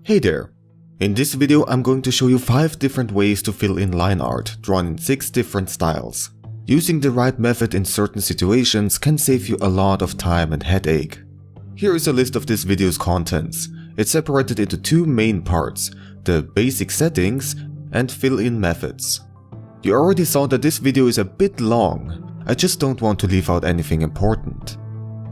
Hey there! In this video I'm going to show you 5 different ways to fill in line art drawn in 6 different styles. Using the right method in certain situations can save you a lot of time and headache. Here is a list of this video's contents. It's separated into 2 main parts, the basic settings and fill-in methods. You already saw that this video is a bit long. I just don't want to leave out anything important.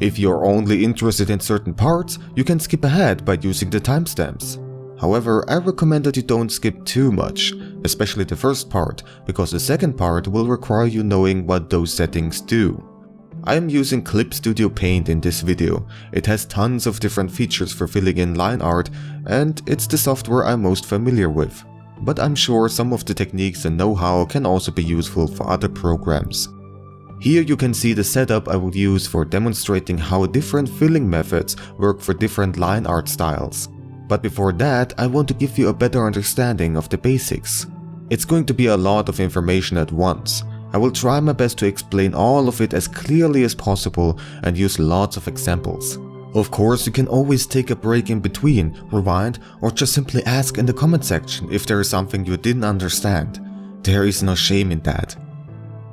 If you're only interested in certain parts, you can skip ahead by using the timestamps. However, I recommend that you don't skip too much, especially the first part, because the second part will require you knowing what those settings do. I am using Clip Studio Paint in this video. It has tons of different features for filling in line art, and it's the software I'm most familiar with. But I'm sure some of the techniques and know-how can also be useful for other programs. Here you can see the setup I will use for demonstrating how different filling methods work for different line art styles. But before that, I want to give you a better understanding of the basics. It's going to be a lot of information at once. I will try my best to explain all of it as clearly as possible and use lots of examples. Of course, you can always take a break in between, rewind, or just simply ask in the comment section if there is something you didn't understand. There is no shame in that.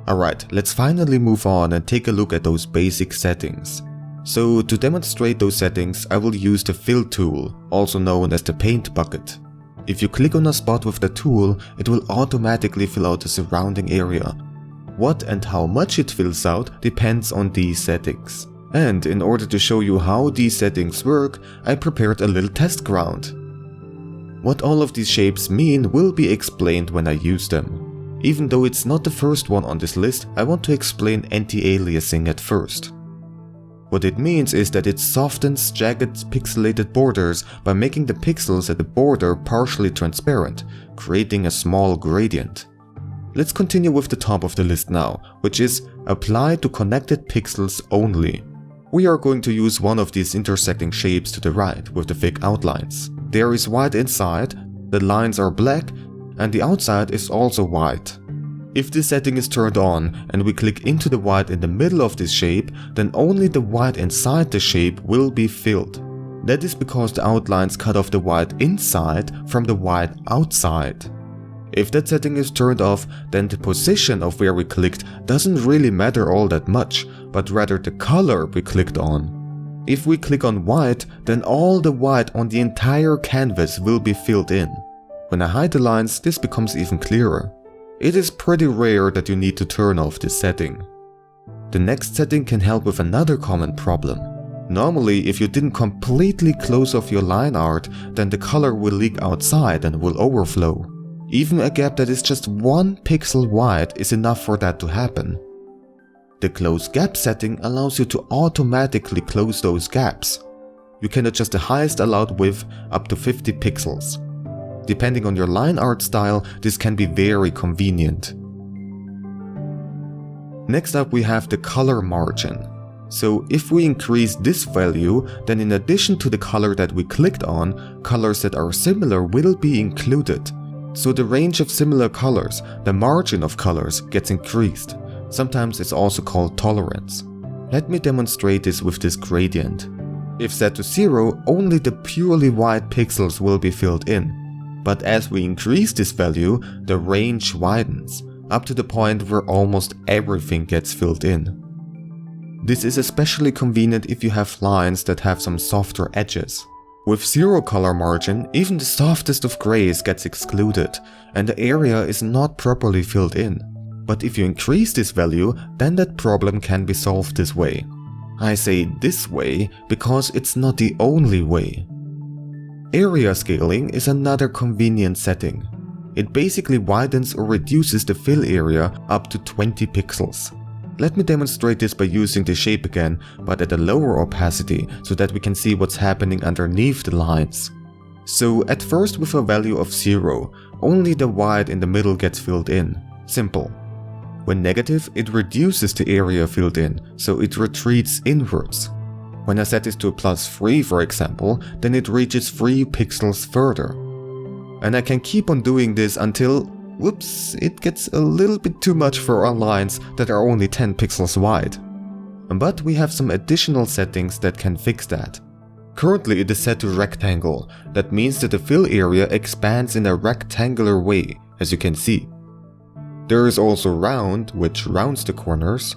Alright, let's finally move on and take a look at those basic settings. So to demonstrate those settings, I will use the Fill tool, also known as the Paint bucket. If you click on a spot with the tool, it will automatically fill out the surrounding area. What and how much it fills out depends on these settings. And in order to show you how these settings work, I prepared a little test ground. What all of these shapes mean will be explained when I use them. Even though it's not the first one on this list, I want to explain anti-aliasing at first. What it means is that it softens jagged pixelated borders by making the pixels at the border partially transparent, creating a small gradient. Let's continue with the top of the list now, which is Apply to Connected Pixels Only. We are going to use one of these intersecting shapes to the right with the thick outlines. There is white inside, the lines are black, and the outside is also white. If this setting is turned on and we click into the white in the middle of this shape, then only the white inside the shape will be filled. That is because the outlines cut off the white inside from the white outside. If that setting is turned off, then the position of where we clicked doesn't really matter all that much, but rather the color we clicked on. If we click on white, then all the white on the entire canvas will be filled in. When I hide the lines, this becomes even clearer. It is pretty rare that you need to turn off this setting. The next setting can help with another common problem. Normally, if you didn't completely close off your line art, then the color will leak outside and will overflow. Even a gap that is just 1 pixel wide is enough for that to happen. The Close Gap setting allows you to automatically close those gaps. You can adjust the highest allowed width up to 50 pixels. Depending on your line art style, this can be very convenient. Next up we have the color margin. So if we increase this value, then in addition to the color that we clicked on, colors that are similar will be included. So the range of similar colors, the margin of colors, gets increased. Sometimes it's also called tolerance. Let me demonstrate this with this gradient. If set to 0, only the purely white pixels will be filled in. But as we increase this value, the range widens, up to the point where almost everything gets filled in. This is especially convenient if you have lines that have some softer edges. With 0 color margin, even the softest of grays gets excluded, and the area is not properly filled in. But if you increase this value, then that problem can be solved this way. I say this way because it's not the only way. Area scaling is another convenient setting. It basically widens or reduces the fill area up to 20 pixels. Let me demonstrate this by using the shape again, but at a lower opacity so that we can see what's happening underneath the lines. So at first with a value of 0, only the white in the middle gets filled in. Simple. When negative, it reduces the area filled in, so it retreats inwards. When I set this to +3 for example, then it reaches 3 pixels further. And I can keep on doing this until, whoops, it gets a little bit too much for our lines that are only 10 pixels wide. But we have some additional settings that can fix that. Currently it is set to rectangle. That means that the fill area expands in a rectangular way, as you can see. There is also round, which rounds the corners.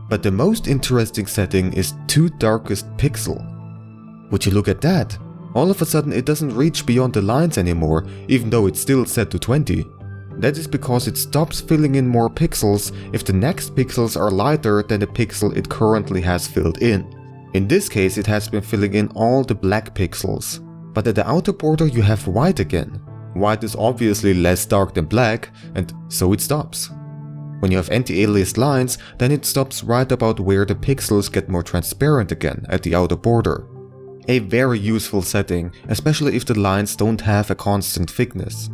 But the most interesting setting is to darkest pixel. Would you look at that? All of a sudden it doesn't reach beyond the lines anymore, even though it's still set to 20. That is because it stops filling in more pixels if the next pixels are lighter than the pixel it currently has filled in. In this case it has been filling in all the black pixels. But at the outer border you have white again. White is obviously less dark than black, and so it stops. When you have anti-aliased lines, then it stops right about where the pixels get more transparent again at the outer border. A very useful setting, especially if the lines don't have a constant thickness.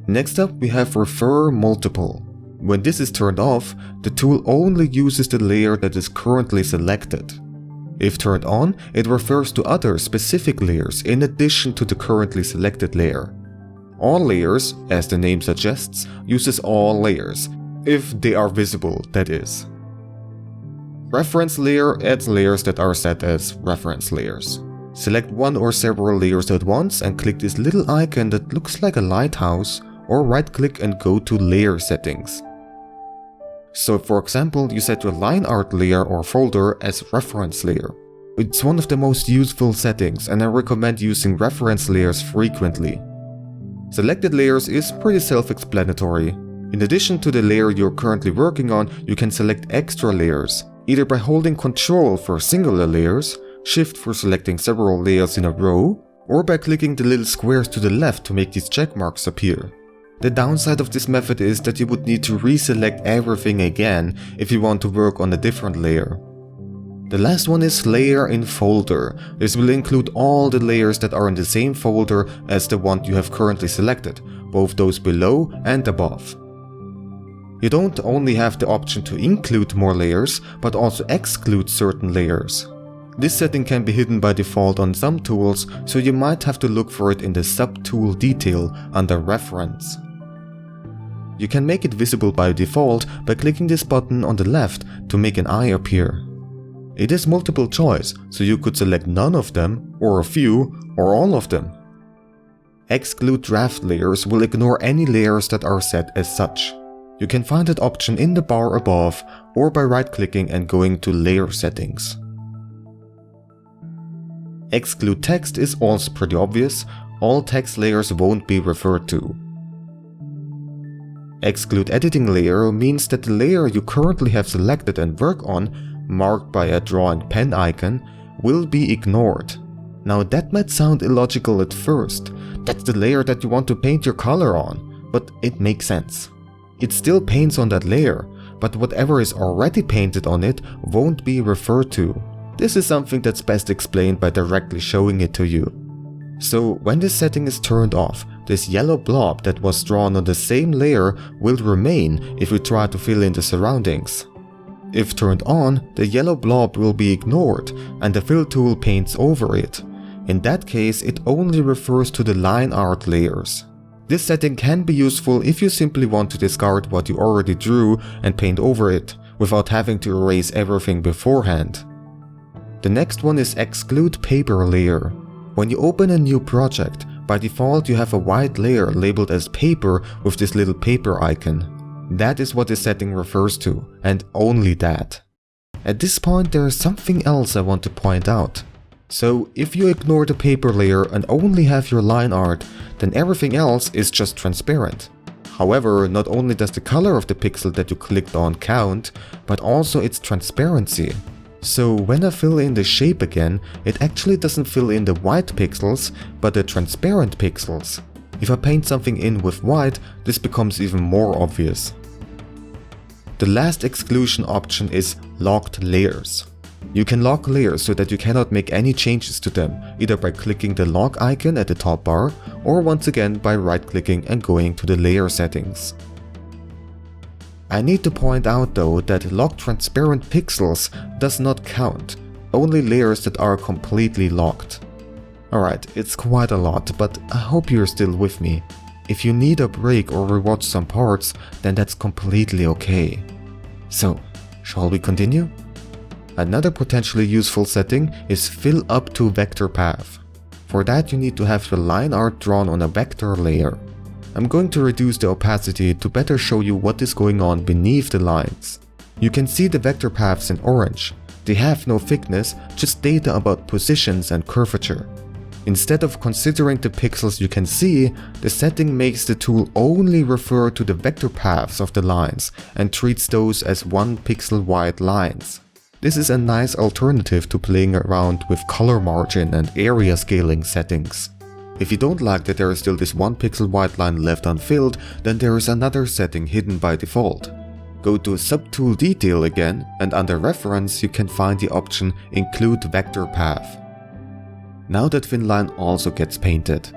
Next up we have Refer Multiple. When this is turned off, the tool only uses the layer that is currently selected. If turned on, it refers to other specific layers in addition to the currently selected layer. All layers, as the name suggests, uses all layers, if they are visible, that is. Reference layer adds layers that are set as reference layers. Select one or several layers at once and click this little icon that looks like a lighthouse, or right click and go to Layer Settings. So for example, you set your line art layer or folder as reference layer. It's one of the most useful settings and I recommend using reference layers frequently. Selected layers is pretty self-explanatory. In addition to the layer you're currently working on, you can select extra layers, either by holding Ctrl for singular layers, Shift for selecting several layers in a row, or by clicking the little squares to the left to make these check marks appear. The downside of this method is that you would need to reselect everything again if you want to work on a different layer. The last one is Layer in Folder. This will include all the layers that are in the same folder as the one you have currently selected, both those below and above. You don't only have the option to include more layers, but also exclude certain layers. This setting can be hidden by default on some tools, so you might have to look for it in the Subtool detail under Reference. You can make it visible by default by clicking this button on the left to make an eye appear. It is multiple choice, so you could select none of them, or a few, or all of them. Exclude draft layers will ignore any layers that are set as such. You can find that option in the bar above, or by right-clicking and going to Layer Settings. Exclude text is also pretty obvious. All text layers won't be referred to. Exclude editing layer means that the layer you currently have selected and work on, marked by a drawing pen icon, will be ignored. Now that might sound illogical at first. That's the layer that you want to paint your color on, but it makes sense. It still paints on that layer, but whatever is already painted on it won't be referred to. This is something that's best explained by directly showing it to you. So when this setting is turned off, this yellow blob that was drawn on the same layer will remain if we try to fill in the surroundings. If turned on, the yellow blob will be ignored and the fill tool paints over it. In that case, it only refers to the line art layers. This setting can be useful if you simply want to discard what you already drew and paint over it, without having to erase everything beforehand. The next one is Exclude Paper Layer. When you open a new project, by default you have a white layer labeled as paper with this little paper icon. That is what this setting refers to, and only that. At this point there is something else I want to point out. So if you ignore the paper layer and only have your line art, then everything else is just transparent. However, not only does the color of the pixel that you clicked on count, but also its transparency. So when I fill in the shape again, it actually doesn't fill in the white pixels, but the transparent pixels. If I paint something in with white, this becomes even more obvious. The last exclusion option is Locked Layers. You can lock layers so that you cannot make any changes to them, either by clicking the lock icon at the top bar, or once again by right-clicking and going to the layer settings. I need to point out though that locked transparent pixels does not count, only layers that are completely locked. Alright, it's quite a lot, but I hope you're still with me. If you need a break or rewatch some parts, then that's completely okay. So, shall we continue? Another potentially useful setting is Fill Up to Vector Path. For that you need to have the line art drawn on a vector layer. I'm going to reduce the opacity to better show you what is going on beneath the lines. You can see the vector paths in orange. They have no thickness, just data about positions and curvature. Instead of considering the pixels you can see, the setting makes the tool only refer to the vector paths of the lines and treats those as 1 pixel wide lines. This is a nice alternative to playing around with color margin and area scaling settings. If you don't like that there is still this 1 pixel wide line left unfilled, then there is another setting hidden by default. Go to Subtool Detail again, and under Reference you can find the option Include Vector Path. Now that thin line also gets painted.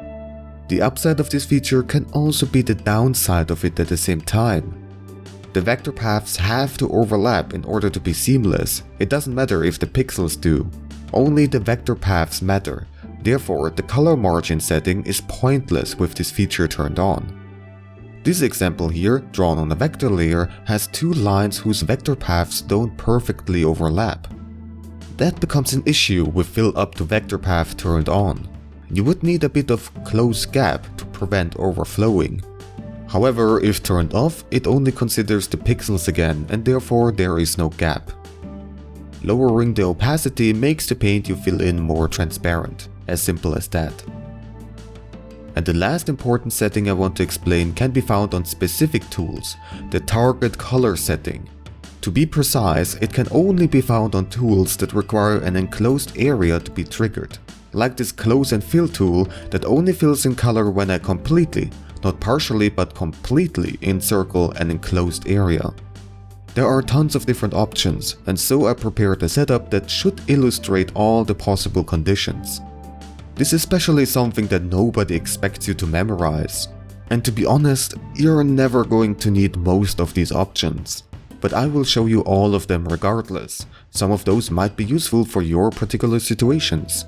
The upside of this feature can also be the downside of it at the same time. The vector paths have to overlap in order to be seamless. It doesn't matter if the pixels do. Only the vector paths matter. Therefore, the color margin setting is pointless with this feature turned on. This example here, drawn on a vector layer, has 2 lines whose vector paths don't perfectly overlap. That becomes an issue with Fill Up to Vector Path turned on. You would need a bit of close gap to prevent overflowing. However, if turned off, it only considers the pixels again and therefore there is no gap. Lowering the opacity makes the paint you fill in more transparent, as simple as that. And the last important setting I want to explain can be found on specific tools, the target color setting. To be precise, it can only be found on tools that require an enclosed area to be triggered, like this Close and Fill tool that only fills in color when I completely, not partially but completely, encircle an enclosed area. There are tons of different options, and so I prepared a setup that should illustrate all the possible conditions. This is especially something that nobody expects you to memorize. And to be honest, you're never going to need most of these options. But I will show you all of them regardless. Some of those might be useful for your particular situations.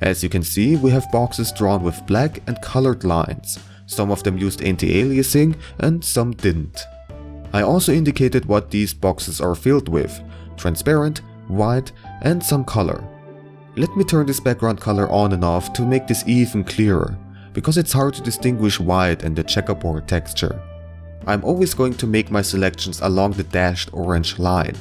As you can see, we have boxes drawn with black and colored lines. Some of them used anti-aliasing and some didn't. I also indicated what these boxes are filled with: transparent, white, and some color. Let me turn this background color on and off to make this even clearer, because it's hard to distinguish white and the checkerboard texture. I'm always going to make my selections along the dashed orange line.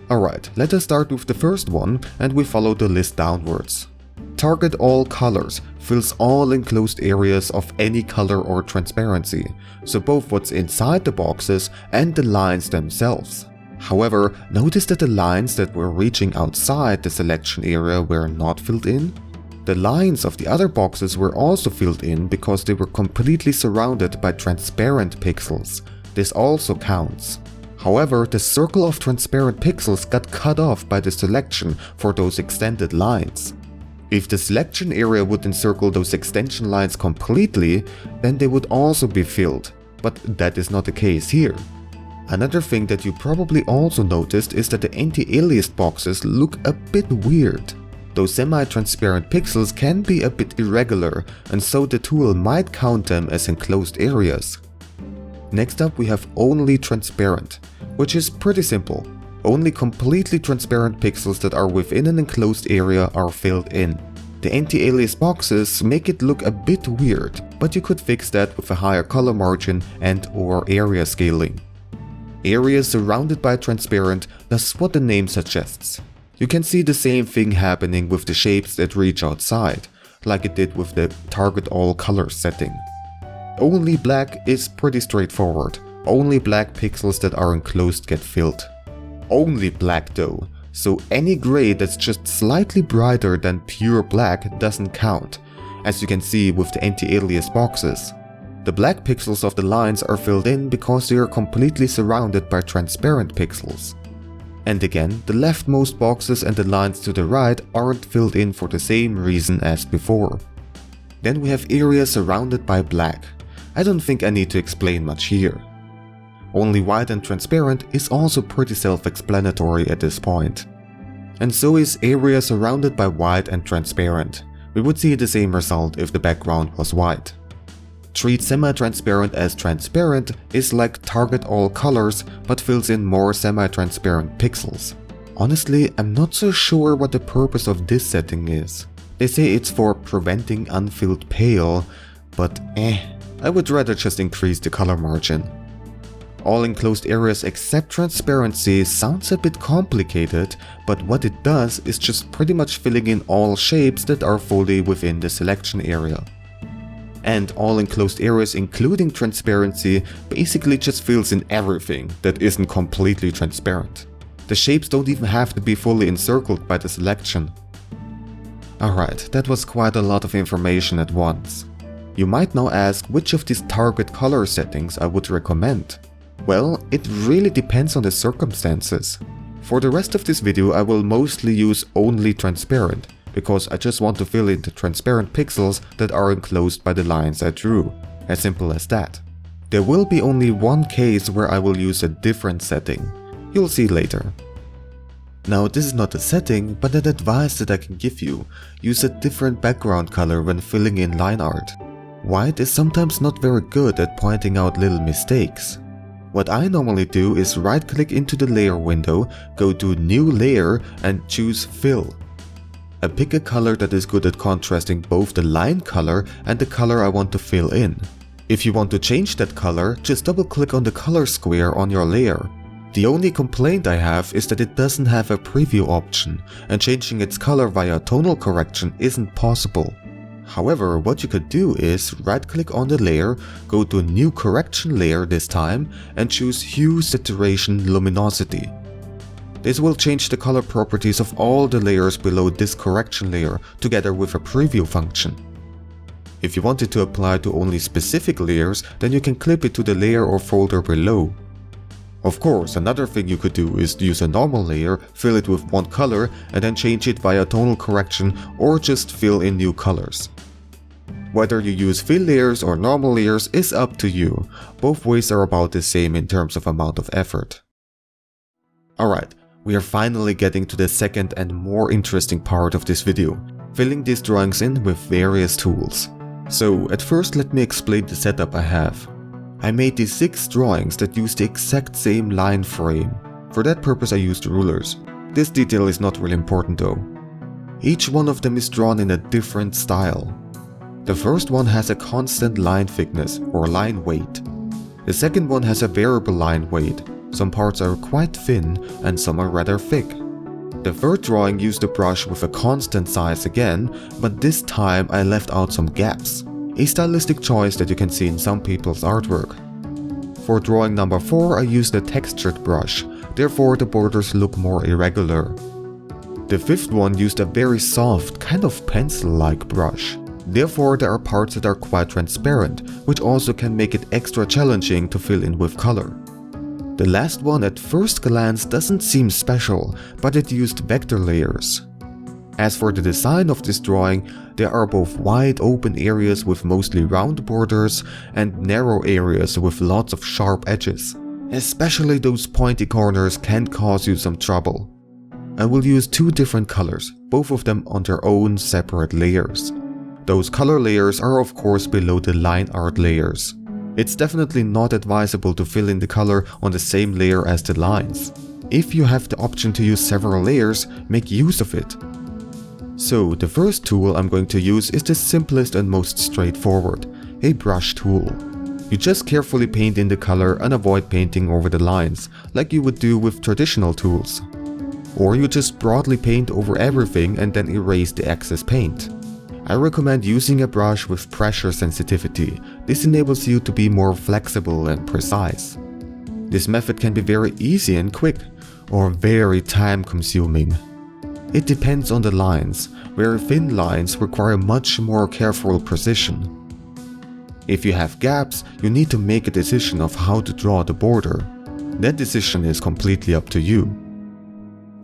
Alright, let us start with the first one and we follow the list downwards. Target All Colors fills all enclosed areas of any color or transparency, so both what's inside the boxes and the lines themselves. However, notice that the lines that were reaching outside the selection area were not filled in. The lines of the other boxes were also filled in because they were completely surrounded by transparent pixels. This also counts. However, the circle of transparent pixels got cut off by the selection for those extended lines. If the selection area would encircle those extension lines completely, then they would also be filled, but that is not the case here. Another thing that you probably also noticed is that the anti-aliased boxes look a bit weird. Those semi-transparent pixels can be a bit irregular, and so the tool might count them as enclosed areas. Next up we have Only Transparent, which is pretty simple. Only completely transparent pixels that are within an enclosed area are filled in. The anti-alias boxes make it look a bit weird, but you could fix that with a higher color margin and/or area scaling. Area surrounded by transparent, that's what the name suggests. You can see the same thing happening with the shapes that reach outside, like it did with the Target All Colors setting. Only black is pretty straightforward. Only black pixels that are enclosed get filled. Only black though, so any gray that's just slightly brighter than pure black doesn't count, as you can see with the anti-alias boxes. The black pixels of the lines are filled in because they are completely surrounded by transparent pixels. And again, the leftmost boxes and the lines to the right aren't filled in for the same reason as before. Then we have areas surrounded by black. I don't think I need to explain much here. Only white and transparent is also pretty self-explanatory at this point. And so is area surrounded by white and transparent. We would see the same result if the background was white. Treat semi-transparent as transparent is like Target All Colors but fills in more semi-transparent pixels. Honestly, I'm not so sure what the purpose of this setting is. They say it's for preventing unfilled pale, but I would rather just increase the color margin. All enclosed areas except transparency sounds a bit complicated, but what it does is just pretty much filling in all shapes that are fully within the selection area. And all enclosed areas including transparency basically just fills in everything that isn't completely transparent. The shapes don't even have to be fully encircled by the selection. Alright, that was quite a lot of information at once. You might now ask which of these target color settings I would recommend. Well, it really depends on the circumstances. For the rest of this video I will mostly use only transparent, because I just want to fill in the transparent pixels that are enclosed by the lines I drew. As simple as that. There will be only one case where I will use a different setting. You'll see later. Now this is not a setting, but an advice that I can give you. Use a different background color when filling in line art. White is sometimes not very good at pointing out little mistakes. What I normally do is right click into the layer window, go to new layer and choose fill. I pick a color that is good at contrasting both the line color and the color I want to fill in. If you want to change that color, just double click on the color square on your layer. The only complaint I have is that it doesn't have a preview option, and changing its color via tonal correction isn't possible. However, what you could do is right click on the layer, go to new correction layer this time and choose hue, saturation, luminosity. This will change the color properties of all the layers below this correction layer together with a preview function. If you want it to apply to only specific layers, then you can clip it to the layer or folder below. Of course, another thing you could do is use a normal layer, fill it with one color and then change it via tonal correction or just fill in new colors. Whether you use fill layers or normal layers is up to you. Both ways are about the same in terms of amount of effort. Alright, we are finally getting to the second and more interesting part of this video, filling these drawings in with various tools. So at first let me explain the setup I have. I made these 6 drawings that use the exact same line frame. For that purpose I used rulers. This detail is not really important though. Each one of them is drawn in a different style. The first one has a constant line thickness or line weight. The second one has a variable line weight. Some parts are quite thin and some are rather thick. The third drawing used a brush with a constant size again, but this time I left out some gaps. A stylistic choice that you can see in some people's artwork. For drawing number 4 I used a textured brush, therefore the borders look more irregular. The fifth one used a very soft, kind of pencil-like brush. Therefore there are parts that are quite transparent, which also can make it extra challenging to fill in with color. The last one at first glance doesn't seem special, but it used vector layers. As for the design of this drawing, there are both wide open areas with mostly round borders and narrow areas with lots of sharp edges. Especially those pointy corners can cause you some trouble. I will use 2 different colors, both of them on their own separate layers. Those color layers are of course below the line art layers. It's definitely not advisable to fill in the color on the same layer as the lines. If you have the option to use several layers, make use of it. So the first tool I'm going to use is the simplest and most straightforward, a brush tool. You just carefully paint in the color and avoid painting over the lines, like you would do with traditional tools. Or you just broadly paint over everything and then erase the excess paint. I recommend using a brush with pressure sensitivity. This enables you to be more flexible and precise. This method can be very easy and quick, or very time consuming. It depends on the lines. Very thin lines require much more careful precision. If you have gaps, you need to make a decision of how to draw the border. That decision is completely up to you.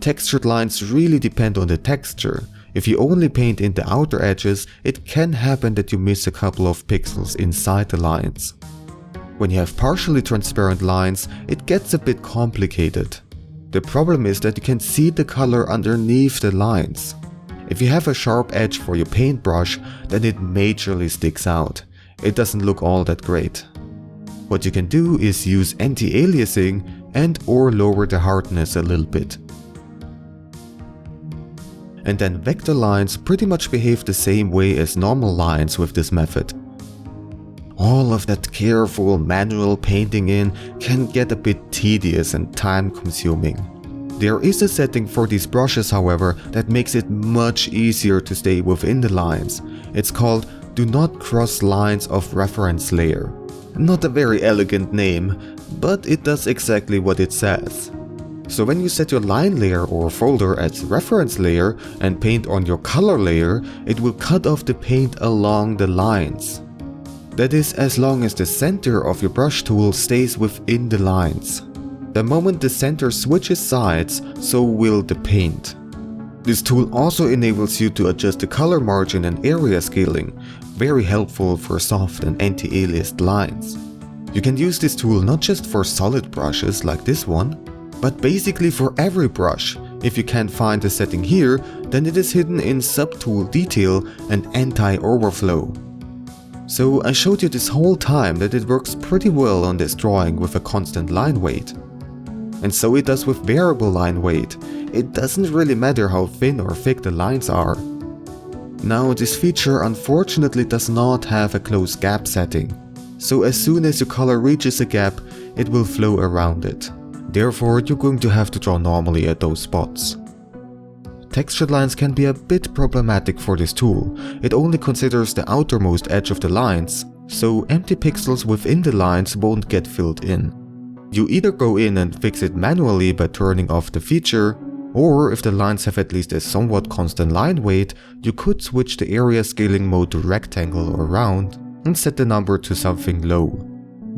Textured lines really depend on the texture. If you only paint in the outer edges, it can happen that you miss a couple of pixels inside the lines. When you have partially transparent lines, it gets a bit complicated. The problem is that you can see the color underneath the lines. If you have a sharp edge for your paintbrush, then it majorly sticks out. It doesn't look all that great. What you can do is use anti-aliasing and or lower the hardness a little bit. and then vector lines pretty much behave the same way as normal lines with this method. All of that careful manual painting in can get a bit tedious and time consuming. There is a setting for these brushes, however, that makes it much easier to stay within the lines. It's called Do Not Cross Lines of Reference Layer. Not a very elegant name, but it does exactly what it says. So when you set your line layer or folder as reference layer and paint on your color layer, it will cut off the paint along the lines. That is, as long as the center of your brush tool stays within the lines. The moment the center switches sides, so will the paint. This tool also enables you to adjust the color margin and area scaling, very helpful for soft and anti-aliased lines. You can use this tool not just for solid brushes like this one, but basically for every brush. If you can't find the setting here, then it is hidden in Subtool Detail and Anti-Overflow. So I showed you this whole time that it works pretty well on this drawing with a constant line weight. And so it does with variable line weight. It doesn't really matter how thin or thick the lines are. Now, this feature unfortunately does not have a close gap setting. So as soon as your color reaches a gap, it will flow around it. Therefore, you're going to have to draw normally at those spots. Textured lines can be a bit problematic for this tool. It only considers the outermost edge of the lines, so empty pixels within the lines won't get filled in. You either go in and fix it manually by turning off the feature, or if the lines have at least a somewhat constant line weight, you could switch the area scaling mode to rectangle or round and set the number to something low.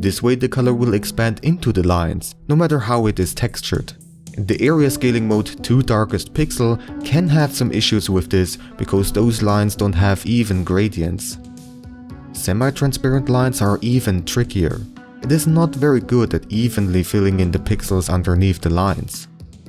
This way the color will expand into the lines, no matter how it is textured. The area scaling mode to darkest pixel can have some issues with this because those lines don't have even gradients. Semi-transparent lines are even trickier. It is not very good at evenly filling in the pixels underneath the lines.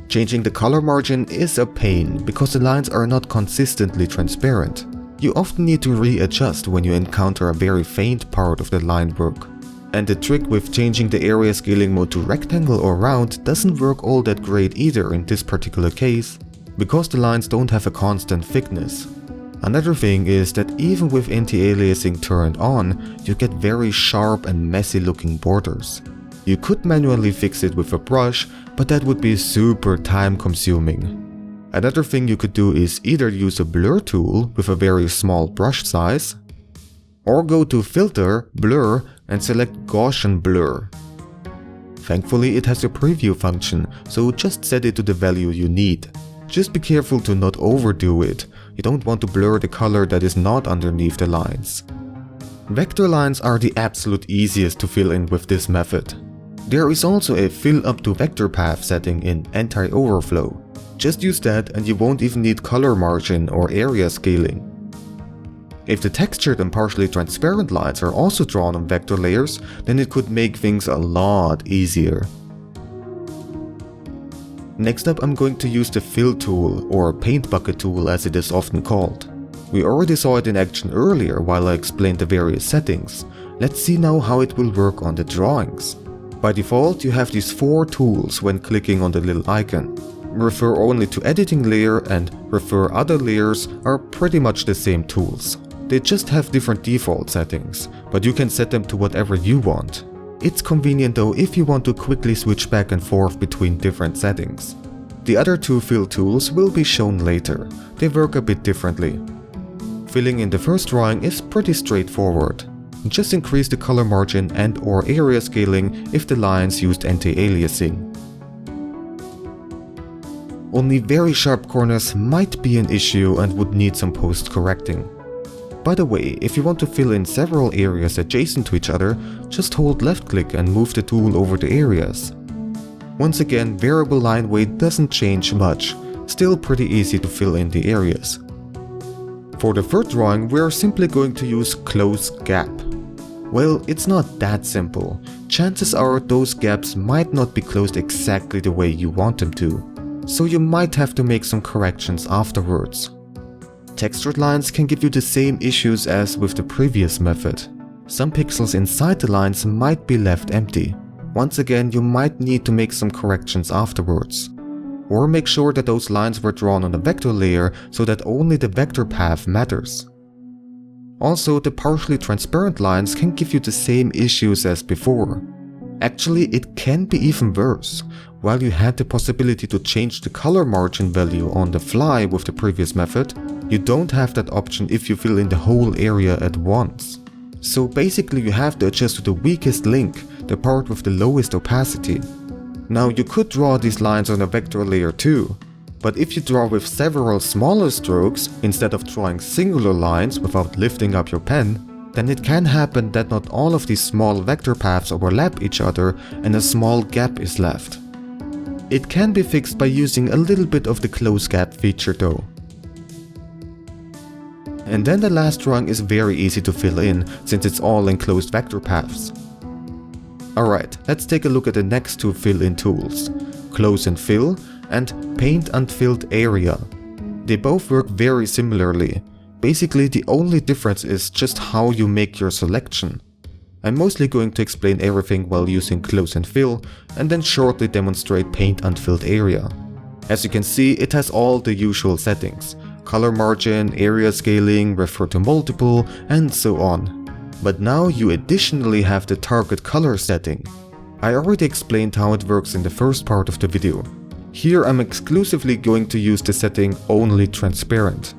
Changing the color margin is a pain because the lines are not consistently transparent. You often need to readjust when you encounter a very faint part of the line work. And the trick with changing the area scaling mode to rectangle or round doesn't work all that great either in this particular case, because the lines don't have a constant thickness. Another thing is that even with anti-aliasing turned on, you get very sharp and messy looking borders. You could manually fix it with a brush, but that would be super time consuming. Another thing you could do is either use a blur tool with a very small brush size, or go to Filter, Blur, and select Gaussian Blur. Thankfully it has a preview function, so just set it to the value you need. Just be careful to not overdo it. You don't want to blur the color that is not underneath the lines. Vector lines are the absolute easiest to fill in with this method. There is also a Fill Up to Vector Path setting in Anti-Overflow. Just use that and you won't even need color margin or area scaling. If the textured and partially transparent lines are also drawn on vector layers, then it could make things a lot easier. Next up, I'm going to use the Fill tool, or Paint Bucket tool as it is often called. We already saw it in action earlier while I explained the various settings. Let's see now how it will work on the drawings. By default, you have these 4 tools when clicking on the little icon. Refer Only to Editing Layer and Refer Other Layers are pretty much the same tools. They just have different default settings, but you can set them to whatever you want. It's convenient though if you want to quickly switch back and forth between different settings. The other 2 fill tools will be shown later. They work a bit differently. Filling in the first drawing is pretty straightforward. Just increase the color margin and or area scaling if the lines used anti-aliasing. Only very sharp corners might be an issue and would need some post-correcting. By the way, if you want to fill in several areas adjacent to each other, just hold left click and move the tool over the areas. Once again, variable line weight doesn't change much, still pretty easy to fill in the areas. For the third drawing, we are simply going to use Close Gap. Well, it's not that simple. Chances are those gaps might not be closed exactly the way you want them to, so you might have to make some corrections afterwards. Textured lines can give you the same issues as with the previous method. Some pixels inside the lines might be left empty. Once again, you might need to make some corrections afterwards. or make sure that those lines were drawn on a vector layer so that only the vector path matters. Also, the partially transparent lines can give you the same issues as before. Actually, it can be even worse. While you had the possibility to change the color margin value on the fly with the previous method, you don't have that option if you fill in the whole area at once. So basically you have to adjust to the weakest link, the part with the lowest opacity. Now you could draw these lines on a vector layer too, but if you draw with several smaller strokes instead of drawing singular lines without lifting up your pen, then it can happen that not all of these small vector paths overlap each other and a small gap is left. It can be fixed by using a little bit of the close gap feature though. And then the last drawing is very easy to fill in since it's all enclosed vector paths. Alright, let's take a look at the next two fill-in tools, Close and Fill and Paint Unfilled Area. They both work very similarly. Basically, the only difference is just how you make your selection. I'm mostly going to explain everything while using Close and Fill, and then shortly demonstrate Paint Unfilled Area. As you can see, it has all the usual settings: color margin, area scaling, refer to multiple, and so on. But now you additionally have the target color setting. I already explained how it works in the first part of the video. Here I'm exclusively going to use the setting Only Transparent.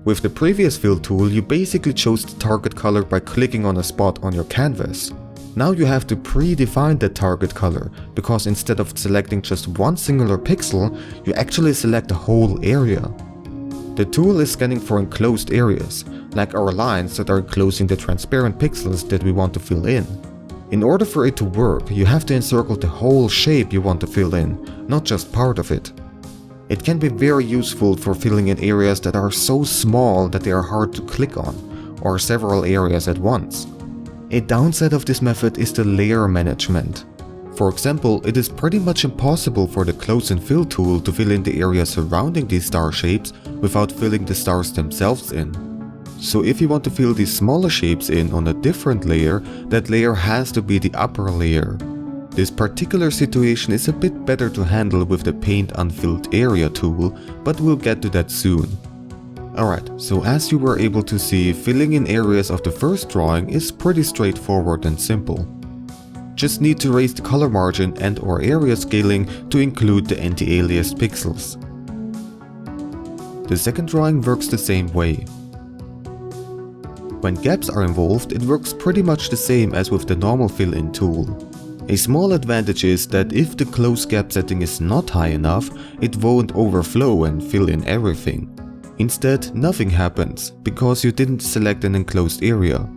With the previous fill tool, you basically chose the target color by clicking on a spot on your canvas. Now you have to predefine that target color, because instead of selecting just one singular pixel, you actually select the whole area. The tool is scanning for enclosed areas, like our lines that are enclosing the transparent pixels that we want to fill in. In order for it to work, you have to encircle the whole shape you want to fill in, not just part of it. It can be very useful for filling in areas that are so small that they are hard to click on, or several areas at once. A downside of this method is the layer management. For example, it is pretty much impossible for the Close and Fill tool to fill in the area surrounding these star shapes without filling the stars themselves in. So if you want to fill these smaller shapes in on a different layer, that layer has to be the upper layer. This particular situation is a bit better to handle with the Paint Unfilled Area tool, but we'll get to that soon. Alright, so as you were able to see, filling in areas of the first drawing is pretty straightforward and simple. Just need to raise the color margin and or area scaling to include the anti-aliased pixels. The second drawing works the same way. When gaps are involved, it works pretty much the same as with the normal fill-in tool. A small advantage is that if the close gap setting is not high enough, it won't overflow and fill in everything. Instead, nothing happens, because you didn't select an enclosed area.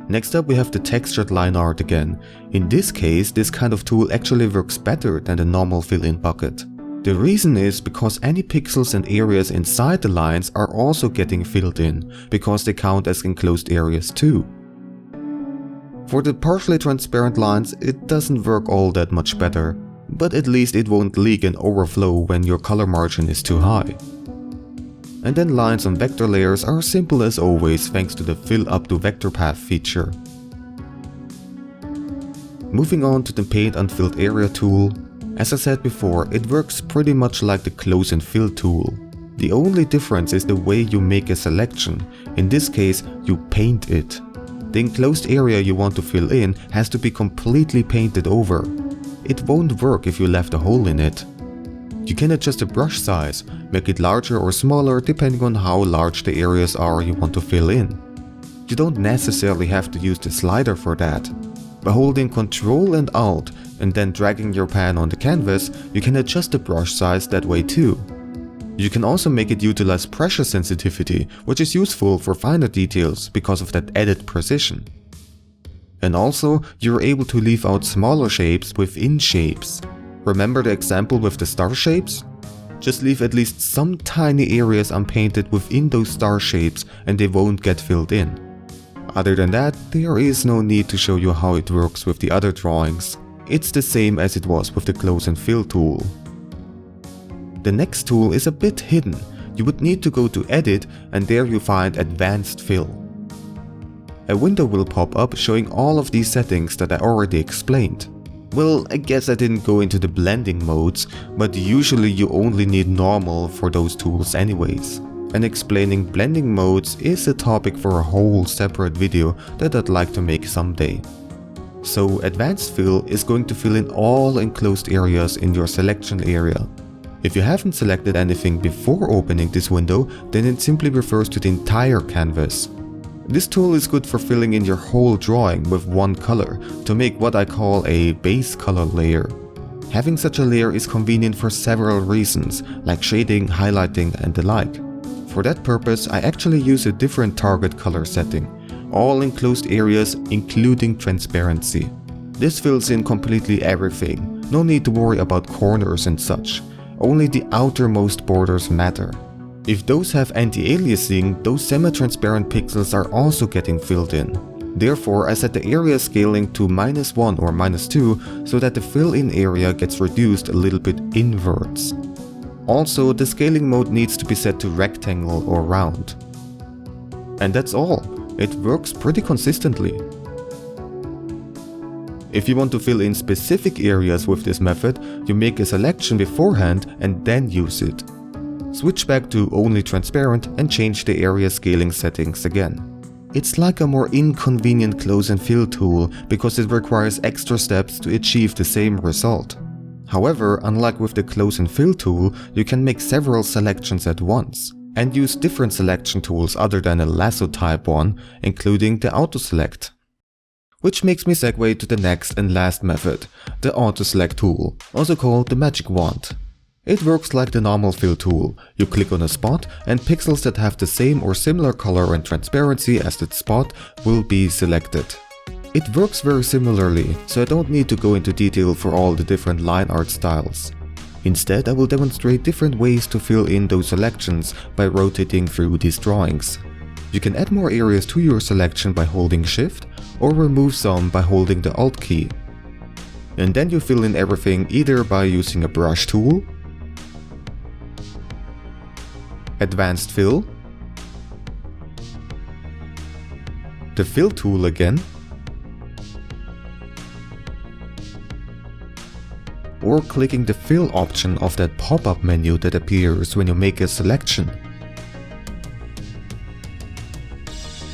Next up we have the textured line art again. In this case, this kind of tool actually works better than the normal fill-in bucket. The reason is because any pixels and areas inside the lines are also getting filled in, because they count as enclosed areas too. For the partially transparent lines, it doesn't work all that much better, but at least it won't leak and overflow when your color margin is too high. And then lines on vector layers are simple as always thanks to the Fill Up to Vector Path feature. Moving on to the Paint Unfilled Area tool. As I said before, it works pretty much like the Close and Fill tool. The only difference is the way you make a selection. In this case, you paint it. The enclosed area you want to fill in has to be completely painted over. It won't work if you left a hole in it. You can adjust the brush size, make it larger or smaller depending on how large the areas are you want to fill in. You don't necessarily have to use the slider for that. By holding Ctrl and Alt and then dragging your pen on the canvas, you can adjust the brush size that way too. You can also make it utilize pressure sensitivity, which is useful for finer details because of that added precision. And also, you're able to leave out smaller shapes within shapes. Remember the example with the star shapes? Just leave at least some tiny areas unpainted within those star shapes and they won't get filled in. Other than that, there is no need to show you how it works with the other drawings. It's the same as it was with the Close and Fill tool. The next tool is a bit hidden. You would need to go to Edit and there you find Advanced Fill. A window will pop up showing all of these settings that I already explained. Well, I guess I didn't go into the blending modes, but usually you only need normal for those tools anyways. And explaining blending modes is a topic for a whole separate video that I'd like to make someday. So Advanced Fill is going to fill in all enclosed areas in your selection area. If you haven't selected anything before opening this window, then it simply refers to the entire canvas. This tool is good for filling in your whole drawing with one color to make what I call a base color layer. Having such a layer is convenient for several reasons, like shading, highlighting, and the like. For that purpose, I actually use a different target color setting, all enclosed areas including transparency. This fills in completely everything, no need to worry about corners and such. Only the outermost borders matter. If those have anti-aliasing, those semi-transparent pixels are also getting filled in. Therefore, I set the area scaling to -1 or -2 so that the fill-in area gets reduced a little bit inwards. Also, the scaling mode needs to be set to rectangle or round. And that's all. It works pretty consistently. If you want to fill in specific areas with this method, you make a selection beforehand and then use it. Switch back to only transparent and change the area scaling settings again. It's like a more inconvenient close and fill tool because it requires extra steps to achieve the same result. However, unlike with the close and fill tool, you can make several selections at once and use different selection tools other than a lasso type one, including the auto select. Which makes me segue to the next and last method, the auto select tool, also called the magic wand. It works like the normal fill tool. You click on a spot and pixels that have the same or similar color and transparency as that spot will be selected. It works very similarly, so I don't need to go into detail for all the different line art styles. Instead, I will demonstrate different ways to fill in those selections by rotating through these drawings. You can add more areas to your selection by holding Shift, or remove some by holding the Alt key. And then you fill in everything either by using a brush tool, Advanced Fill, the Fill tool again, or clicking the Fill option of that pop-up menu that appears when you make a selection.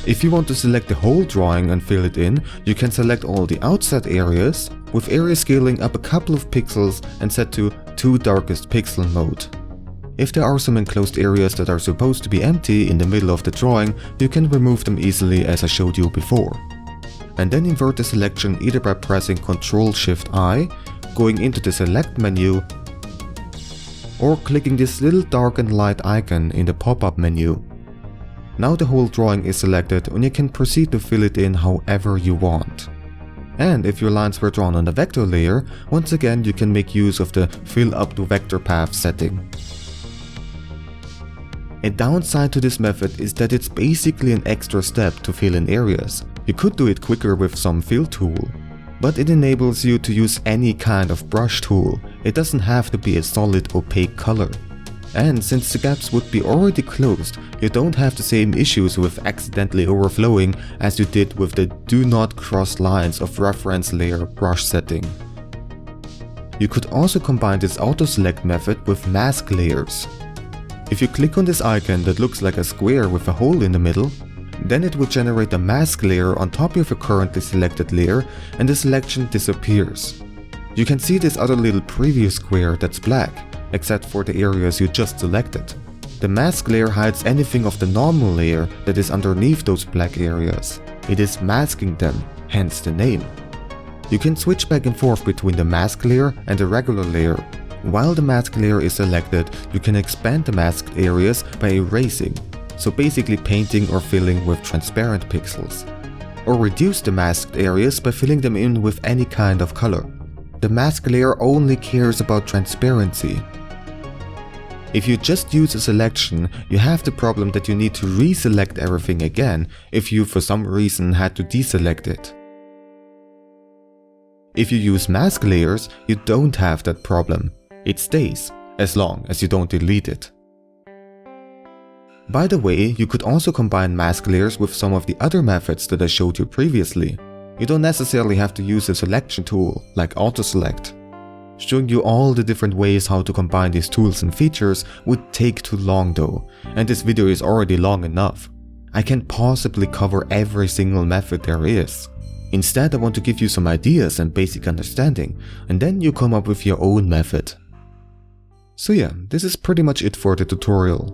If you want to select the whole drawing and fill it in, you can select all the outside areas, with area scaling up a couple of pixels and set to 2 darkest pixel mode. If there are some enclosed areas that are supposed to be empty in the middle of the drawing, you can remove them easily as I showed you before. And then invert the selection either by pressing Ctrl-Shift-I, going into the select menu, or clicking this little dark and light icon in the pop-up menu. Now the whole drawing is selected and you can proceed to fill it in however you want. And if your lines were drawn on the vector layer, once again you can make use of the Fill up to vector path setting. A downside to this method is that it's basically an extra step to fill in areas. You could do it quicker with some fill tool, but it enables you to use any kind of brush tool. It doesn't have to be a solid opaque color. And since the gaps would be already closed, you don't have the same issues with accidentally overflowing as you did with the Do Not Cross Lines of Reference Layer brush setting. You could also combine this auto select method with mask layers. If you click on this icon that looks like a square with a hole in the middle, then it will generate a mask layer on top of your currently selected layer and the selection disappears. You can see this other little preview square that's black, except for the areas you just selected. The mask layer hides anything of the normal layer that is underneath those black areas. It is masking them, hence the name. You can switch back and forth between the mask layer and the regular layer. While the mask layer is selected, you can expand the masked areas by erasing, so basically painting or filling with transparent pixels. Or reduce the masked areas by filling them in with any kind of color. The mask layer only cares about transparency. If you just use a selection, you have the problem that you need to reselect everything again if you for some reason had to deselect it. If you use mask layers, you don't have that problem. It stays, as long as you don't delete it. By the way, you could also combine mask layers with some of the other methods that I showed you previously. You don't necessarily have to use a selection tool like auto-select. Showing you all the different ways how to combine these tools and features would take too long though, and this video is already long enough. I can't possibly cover every single method there is. Instead, I want to give you some ideas and basic understanding, and then you come up with your own method. So yeah, this is pretty much it for the tutorial.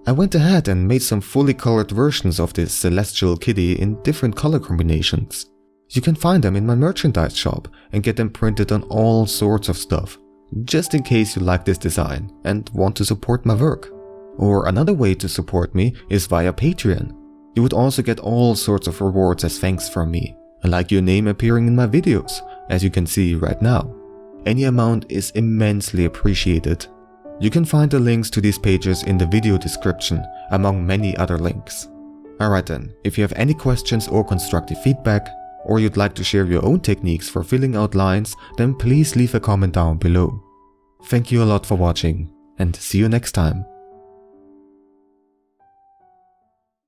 I went ahead and made some fully colored versions of this celestial kitty in different color combinations. You can find them in my merchandise shop and get them printed on all sorts of stuff, just in case you like this design and want to support my work. Or another way to support me is via Patreon. You would also get all sorts of rewards as thanks from me, like your name appearing in my videos, as you can see right now. Any amount is immensely appreciated. You can find the links to these pages in the video description, among many other links. Alright then, if you have any questions or constructive feedback, or you'd like to share your own techniques for filling out lines, then please leave a comment down below. Thank you a lot for watching, and see you next time.